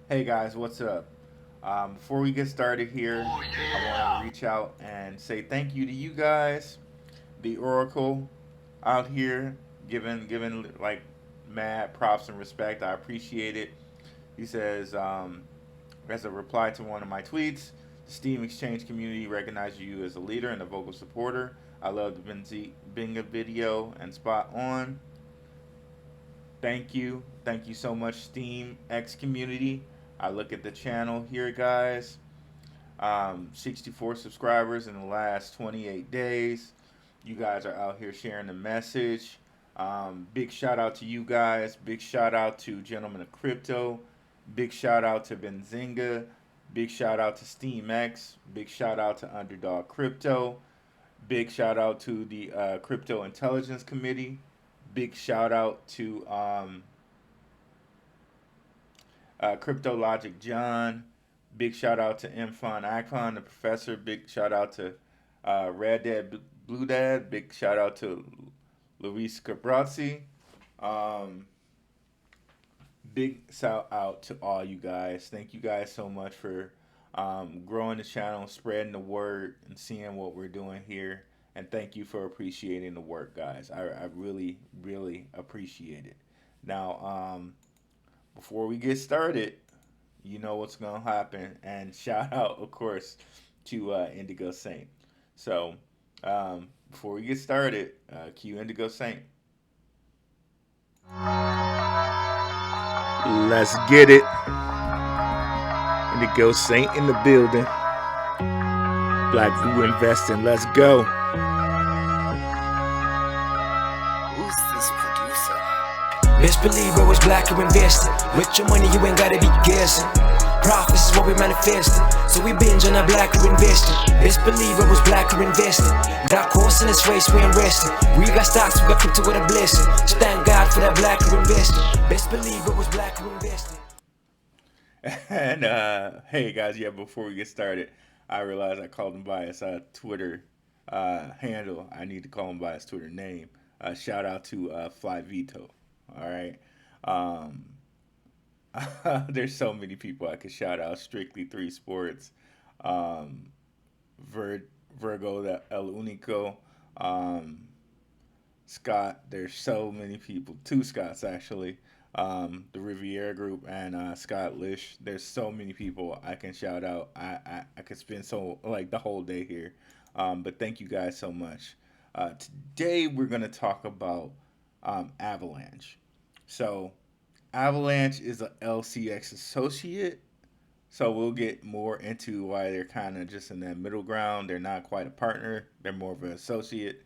Hey guys, what's up? Before we get started here, Oh I want to yeah. reach out and say thank you to you guys, the Oracle out here, giving like mad props and respect. I appreciate it. He says, as a reply to one of my tweets, the Steam Exchange community recognizes you as a leader and a vocal supporter. I love the Benzinga video and spot on. Thank you so much, Steam X community. I look at the channel here, guys. 64 subscribers in the last 28 days. You guys are out here sharing the message. Big shout out to you guys. Big shout out to Gentlemen of Crypto. Big shout out to Benzinga. Big shout out to SteamX. Big shout out to Underdog Crypto. Big shout out to the Crypto Intelligence Committee. Big shout out to Crypto Logic John. Big shout out to Mfun Akfon, the professor. Big shout out to Red Dad, Blue Dad. Big shout out to Luis Cabrazzi. Um, Big shout out to all you guys. Thank you guys so much for growing the channel, spreading the word, and seeing what we're doing here. And thank you for appreciating the work, guys. I really, really appreciate it. Now, before we get started, you know what's gonna happen. And shout out, of course, to Indigo Saint. So, before we get started, cue Indigo Saint. Let's get it. Indigo Saint in the building. Blackrue Investing. Let's go. Who's this producer? Best believe I was Blackrue Investing. With your money, you ain't gotta be guessing. Profits is what we manifesting. So we binge on that Blackrue Investing. Best believe I was Blackrue Investing. Got course in this race, we ain't resting. We got stocks, we got crypto with a blessing. So thank God for that Blackrue Investing. Best believe I was Blackrue Investing. And hey guys, yeah, before we get started, I realized I called him by his Twitter handle. I need to call him by his Twitter name. Shout out to Fly Vito. All right. Um, there's so many people I could shout out. Strictly Three Sports, um, Vir- Virgo, that El Unico, um, Scott. There's so many people. Two Scotts actually. The Riviera Group and Scott Lish. There's so many people I can shout out. I could spend so like the whole day here. But thank you guys so much. Today we're gonna talk about Avalanche. So Avalanche is a LCX associate. So we'll get more into why they're kind of just in that middle ground. They're not quite a partner. They're more of an associate.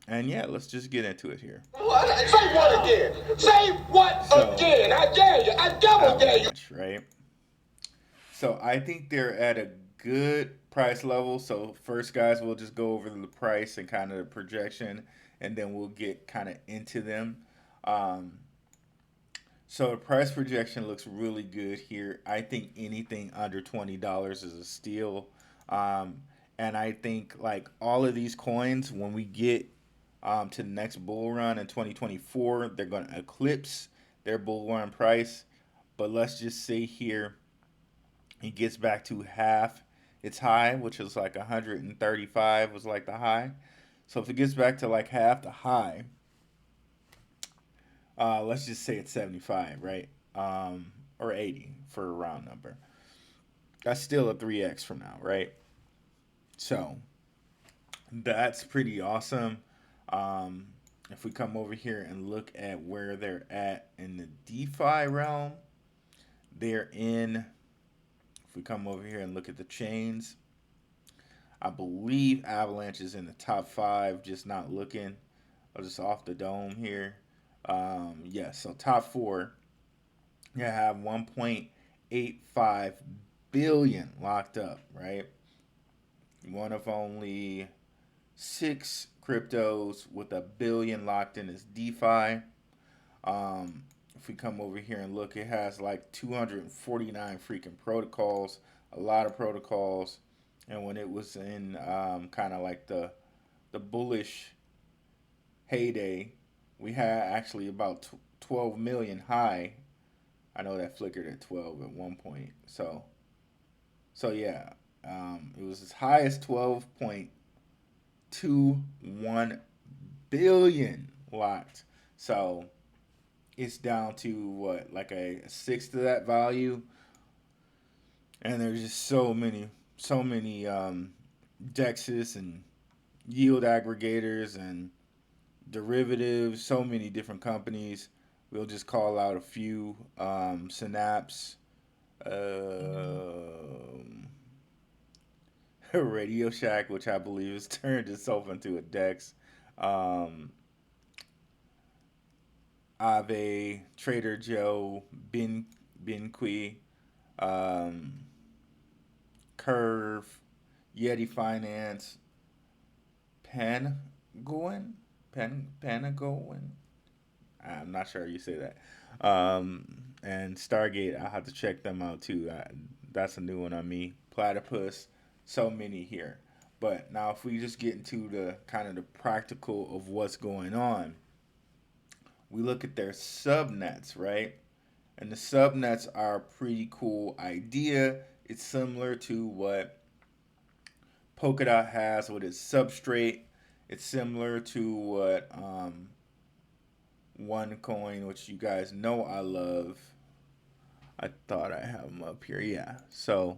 And yeah, let's just get into it here. What? Say what again? Say what So again? I dare you. I double dare you. Avalanche, right? So I think they're at a good price level. So first, guys, we'll just go over the price and kind of the projection, and then we'll get kind of into them. Um, So the price projection looks really good here. I think anything under $20 is a steal. Um, and I think like all of these coins, when we get to the next bull run in 2024, they're going to eclipse their bull run price. But let's just say here it gets back to half its high, which is like 135 was like the high. So if it gets back to like half the high, let's just say it's 75, right? Or 80 for a round number. That's still a 3x from now, right? So that's pretty awesome. Um, if we come over here and look at where they're at in the DeFi realm, they're in. If we come over here and look at the chains, I believe Avalanche is in the top five, just not looking. I'll just off the dome here. Yes, so top four, you have 1.85 billion locked up, right? One of only six cryptos with a billion locked in is DeFi. If we come over here and look, it has like 249 freaking protocols, a lot of protocols. And when it was in kind of like the bullish heyday, we had actually about 12 million high. I know that flickered at 12 at one point. So yeah, it was as high as 12.21 billion locked. So it's down to what, like a sixth of that value, and there's just so many dexes and yield aggregators and derivatives, so many different companies. We'll just call out a few: Synapse, Radio Shack, which I believe has turned itself into a DEX, um, Ave, Trader Joe, Binqui, um, Curve, Yeti Finance, Panagoin, Panagoin. I'm not sure how you say that. And Stargate, I'll have to check them out too. That's a new one on me. Platypus, so many here. But now, if we just get into the kind of the practical of what's going on, we look at their subnets, right? And the subnets are a pretty cool idea. It's similar to what Polkadot has with its substrate. It's similar to what OneCoin, which you guys know I love. I thought I have them up here. Yeah. So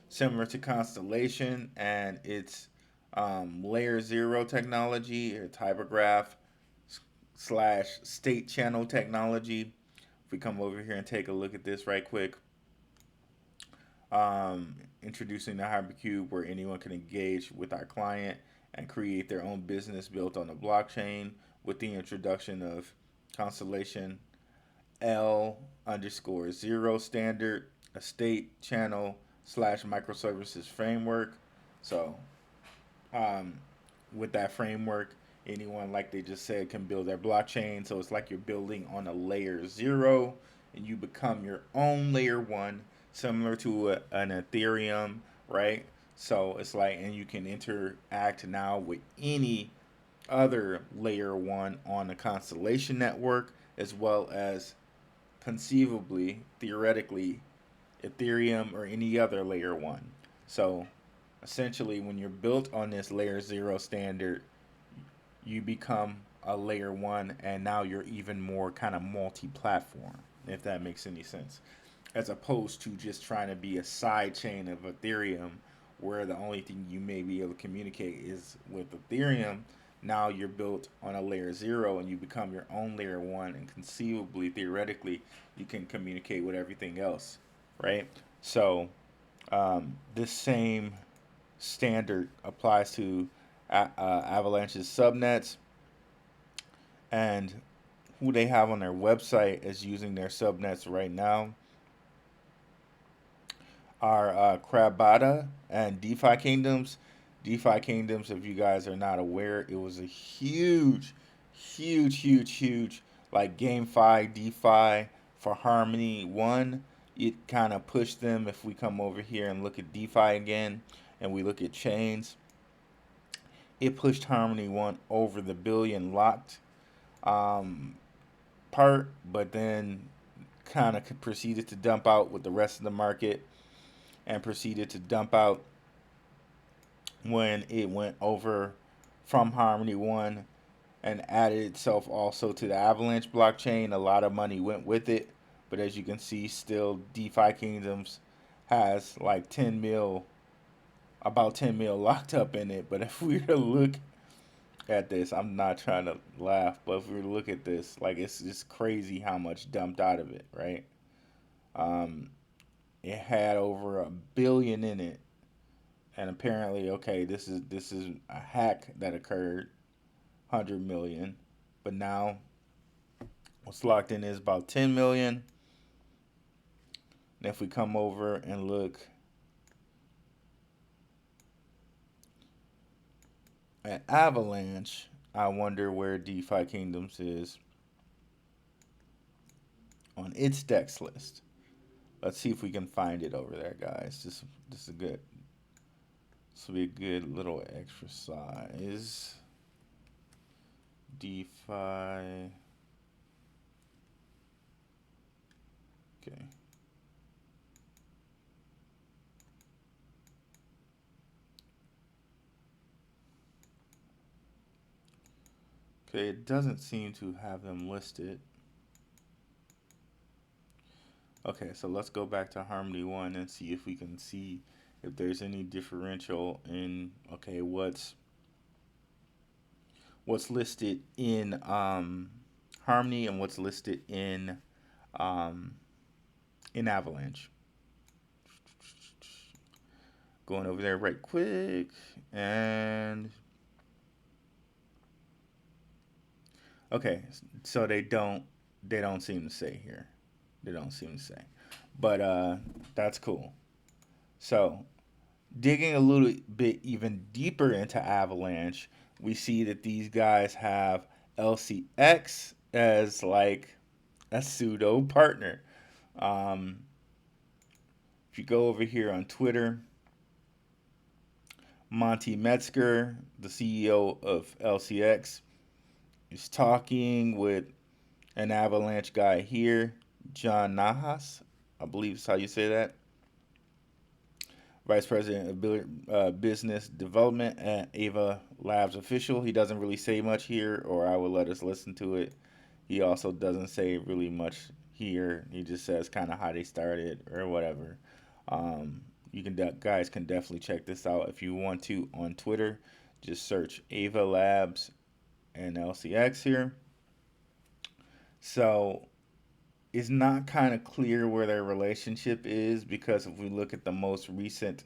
similar to Constellation and its layer zero technology or typograph slash state channel technology. If we come over here and take a look at this right quick, introducing the Hypercube, where anyone can engage with our client and create their own business built on the blockchain with the introduction of Constellation L_0 standard, a state channel slash microservices framework. So with that framework, anyone, like they just said, can build their blockchain. So it's like you're building on a layer zero and you become your own layer one, similar to an Ethereum, right? So it's like, and you can interact now with any other layer one on the Constellation network, as well as conceivably, theoretically, Ethereum or any other layer one. So essentially, when you're built on this layer zero standard, you become a layer one, and now you're even more kind of multi-platform, if that makes any sense, as opposed to just trying to be a side chain of Ethereum, where the only thing you may be able to communicate is with Ethereum. Now you're built on a layer zero, and you become your own layer one, and conceivably, theoretically, you can communicate with everything else, right? So this same standard applies to Avalanche's subnets, and who they have on their website is using their subnets right now are Krabata and DeFi Kingdoms. DeFi Kingdoms, if you guys are not aware, it was a huge, like GameFi, DeFi for Harmony 1. It kind of pushed them. If we come over here and look at DeFi again, and we look at chains, it pushed Harmony 1 over the billion locked part, but then kind of proceeded to dump out with the rest of the market, and proceeded to dump out when it went over from Harmony 1 and added itself also to the Avalanche blockchain. A lot of money went with it, but as you can see, still DeFi Kingdoms has like 10 mil, about 10 mil locked up in it. But if we were to look at this, I'm not trying to laugh, but if we were to look at this, like, it's just crazy how much dumped out of it, right? It had over a billion in it, and apparently, okay, this is a hack that occurred, 100 million, but now what's locked in is about 10 million. And if we come over and look at Avalanche, I wonder where DeFi Kingdoms is on its DEX list. Let's see if we can find it over there, guys. This is a good. This will be a good little exercise. DeFi Okay. Okay, it doesn't seem to have them listed. Okay, so let's go back to Harmony 1 and see if we can see if there's any differential in, okay, what's listed in Harmony and what's listed um, in Avalanche. Going over there right quick, and okay, so they don't seem to say here. They don't seem to say, but that's cool. So digging a little bit even deeper into Avalanche, we see that these guys have LCX as like a pseudo partner. Um, if you go over here on Twitter, Monty Metzger, the CEO of LCX, is talking with an Avalanche guy here, John Nahas, I believe is how you say that, Vice President of Business Development at Ava Labs official. He doesn't really say much here, or I will let us listen to it. He also doesn't say really much here. He just says kind of how they started or whatever. You can guys can definitely check this out if you want to on Twitter. Just search Ava Labs and LCX here. So it's not kind of clear where their relationship is, because if we look at the most recent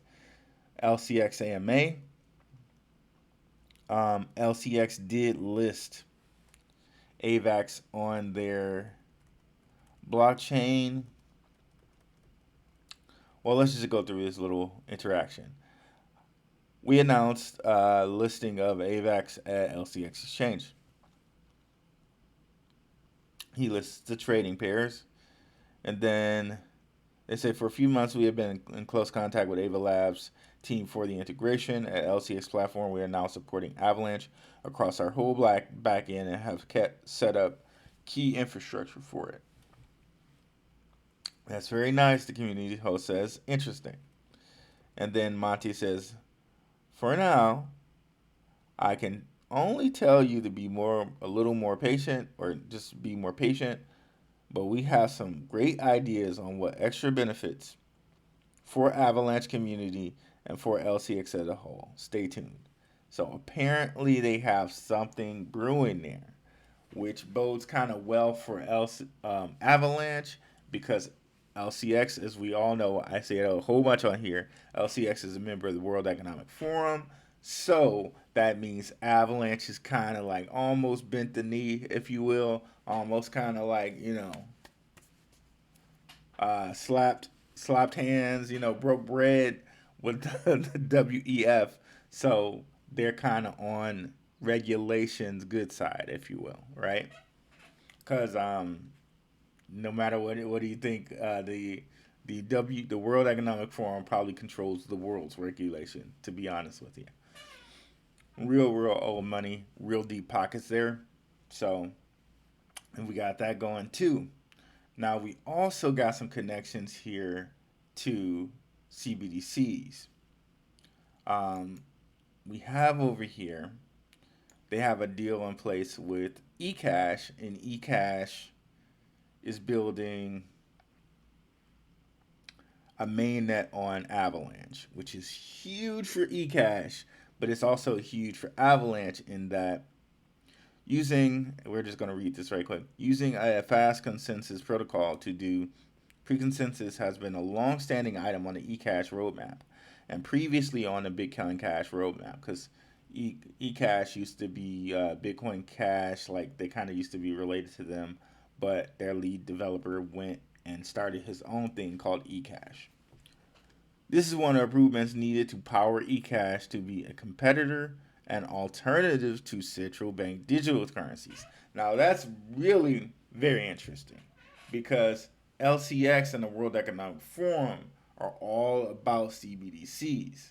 LCX AMA, LCX did list AVAX on their blockchain. Well, let's just go through this little interaction. We announced listing of AVAX at LCX Exchange. He lists the trading pairs, and then they say for a few months we have been in close contact with Ava Labs team for the integration at LCX platform. We are now supporting Avalanche across our whole back end and have set up key infrastructure for it. That's very nice, the community host says. Interesting. And then Monty says, for now, I can only tell you to be a little more patient, or just be more patient, but we have some great ideas on what extra benefits for Avalanche community and for LCX as a whole. Stay tuned. So apparently they have something brewing there, which bodes kind of well for Avalanche, because LCX, as we all know, I say it a whole bunch on here, LCX is a member of the World Economic Forum. So that means Avalanche is kind of like almost bent the knee, if you will, almost kind of like, slapped hands, broke bread with the WEF. So they're kind of on regulations good side, if you will, right? Because no matter what do you think, the World Economic Forum probably controls the world's regulation, to be honest with you. Real old money, real deep pockets there. So, and we got that going too. Now we also got some connections here to CBDCs. We have over here, they have a deal in place with eCash, and eCash is building a mainnet on Avalanche, which is huge for eCash, but it's also huge for Avalanche in that we're just going to read this right quick, using a fast consensus protocol to do pre-consensus has been a long-standing item on the eCash roadmap and previously on the Bitcoin Cash roadmap, because eCash used to be Bitcoin Cash, like they kind of used to be related to them, but their lead developer went and started his own thing called eCash. This is one of the improvements needed to power eCash to be a competitor and alternative to central bank digital currencies. Now that's really very interesting, because LCX and the World Economic Forum are all about CBDCs.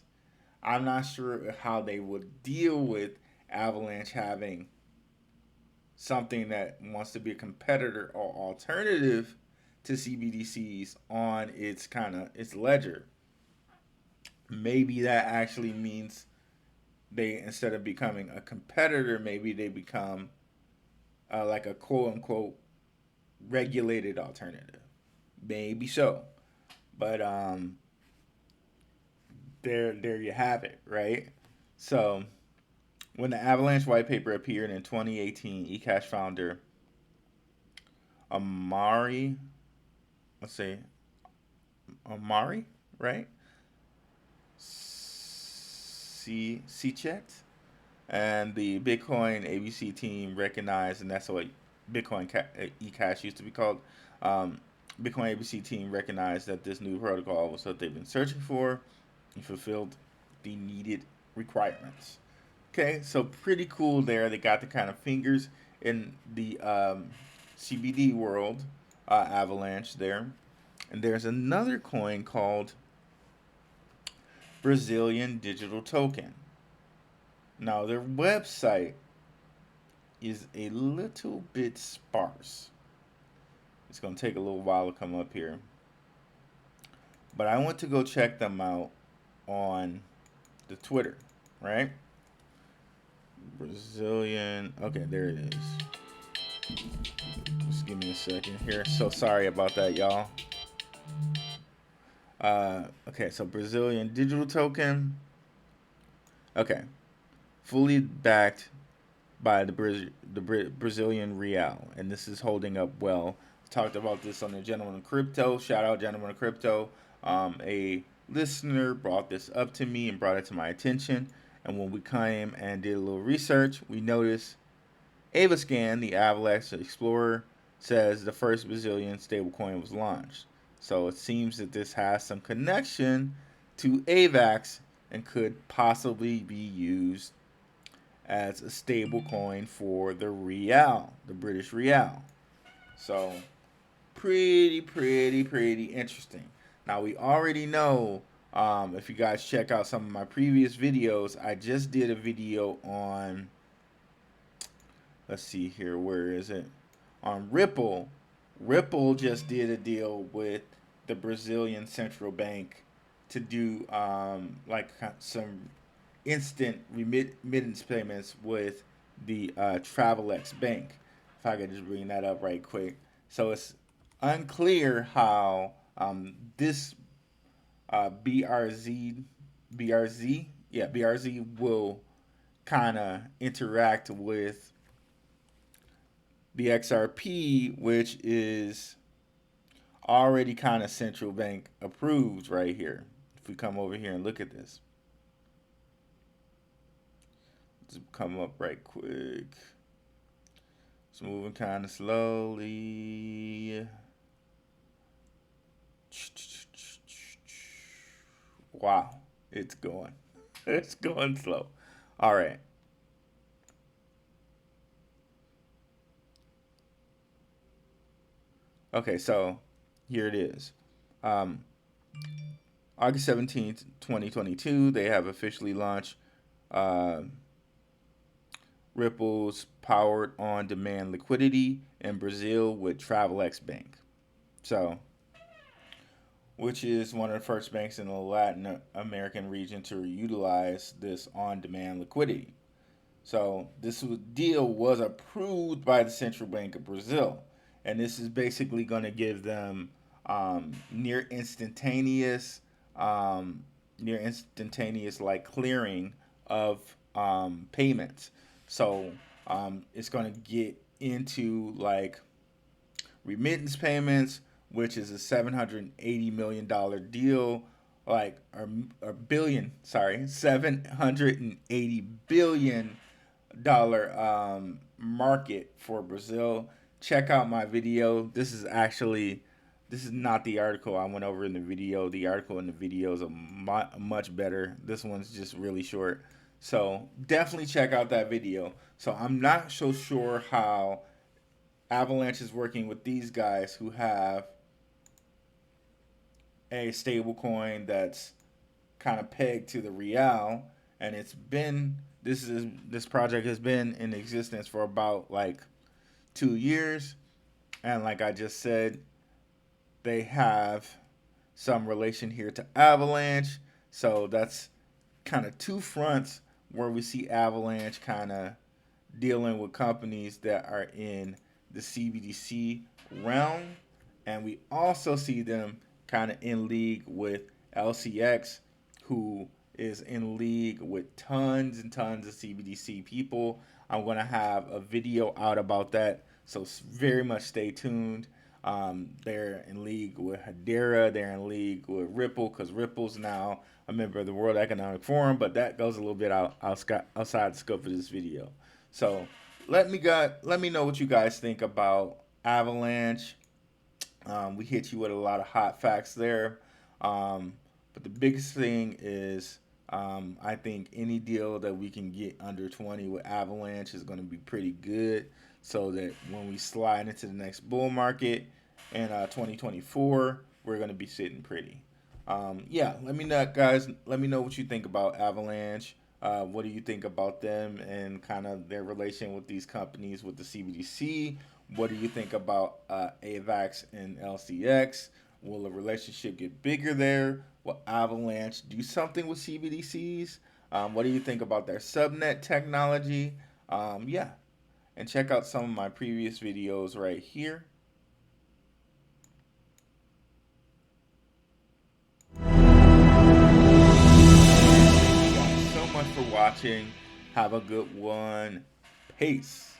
I'm not sure how they would deal with Avalanche having something that wants to be a competitor or alternative to CBDCs on its ledger. Maybe that actually means they, instead of becoming a competitor, maybe they become like a quote unquote regulated alternative. Maybe so, but there you have it, right? So when the Avalanche white paper appeared in 2018, eCash founder Amari, let's say Amari, right? C and the Bitcoin ABC team recognized, and that's what Bitcoin eCash used to be called. Um, Bitcoin ABC team recognized that this new protocol was what they've been searching for and fulfilled the needed requirements. Okay, so pretty cool there. They got the kind of fingers in the CBD world, Avalanche there. And there's another coin called Brazilian Digital Token. Now, their website is a little bit sparse. It's going to take a little while to come up here. But I want to go check them out on the Twitter, right? Brazilian. Okay, there it is. Just give me a second here. So sorry about that, y'all. Okay, so Brazilian Digital Token. Okay. Fully backed by the Brazilian Real, and this is holding up well. Talked about this on the Gentleman of Crypto. Shout out Gentleman of Crypto. A listener brought this up to me and brought it to my attention, and when we came and did a little research, we noticed AVAScan, the AVAX Explorer, says the first Brazilian stablecoin was launched. So it seems that this has some connection to AVAX and could possibly be used as a stable coin for the Real, the British Real. So pretty interesting. Now we already know, if you guys check out some of my previous videos, I just did a video on, let's see here, where is it? On Ripple. Ripple just did a deal with the Brazilian central bank to do like some instant remittance payments with the TravelX Bank. If I could just bring that up right quick. So it's unclear how this BRZ will kind of interact with the XRP, which is already kind of central bank approved right here. If we come over here and look at this. Let's come up right quick. It's moving kind of slowly. Wow, it's going. It's going slow. All right. Okay, so here it is. August 17th, 2022, they have officially launched Ripple's powered on-demand liquidity in Brazil with TravelX Bank. So, which is one of the first banks in the Latin American region to utilize this on-demand liquidity. So, this deal was approved by the Central Bank of Brazil. And this is basically going to give them near instantaneous like clearing of payments. So it's going to get into like remittance payments, which is a $780 million deal, like $780 billion market for Brazil. Check out my video. This is not the article I went over in the video. The article in the video is much better. This one's just really short. So definitely check out that video. So I'm not so sure how Avalanche is working with these guys who have a stable coin that's kind of pegged to the real, and this project has been in existence for about like 2 years, and like I just said, they have some relation here to Avalanche. So that's kind of two fronts where we see Avalanche kind of dealing with companies that are in the CBDC realm. And we also see them kind of in league with LCX, who is in league with tons and tons of CBDC people. I'm going to have a video out about that, so very much stay tuned. They're in league with Hedera. They're in league with Ripple, because Ripple's now a member of the World Economic Forum, but that goes a little bit outside the scope of this video. So let me know what you guys think about Avalanche. We hit you with a lot of hot facts there. But the biggest thing is I think any deal that we can get under 20 with Avalanche is going to be pretty good, so that when we slide into the next bull market in 2024, we're going to be sitting pretty. Yeah, let me know, guys. Let me know what you think about Avalanche. What do you think about them and kind of their relation with these companies with the CBDC? What do you think about AVAX and LCX? Will the relationship get bigger there? Will Avalanche do something with CBDCs? What do you think about their subnet technology? Yeah, and check out some of my previous videos right here. Thank you guys so much for watching. Have a good one. Peace.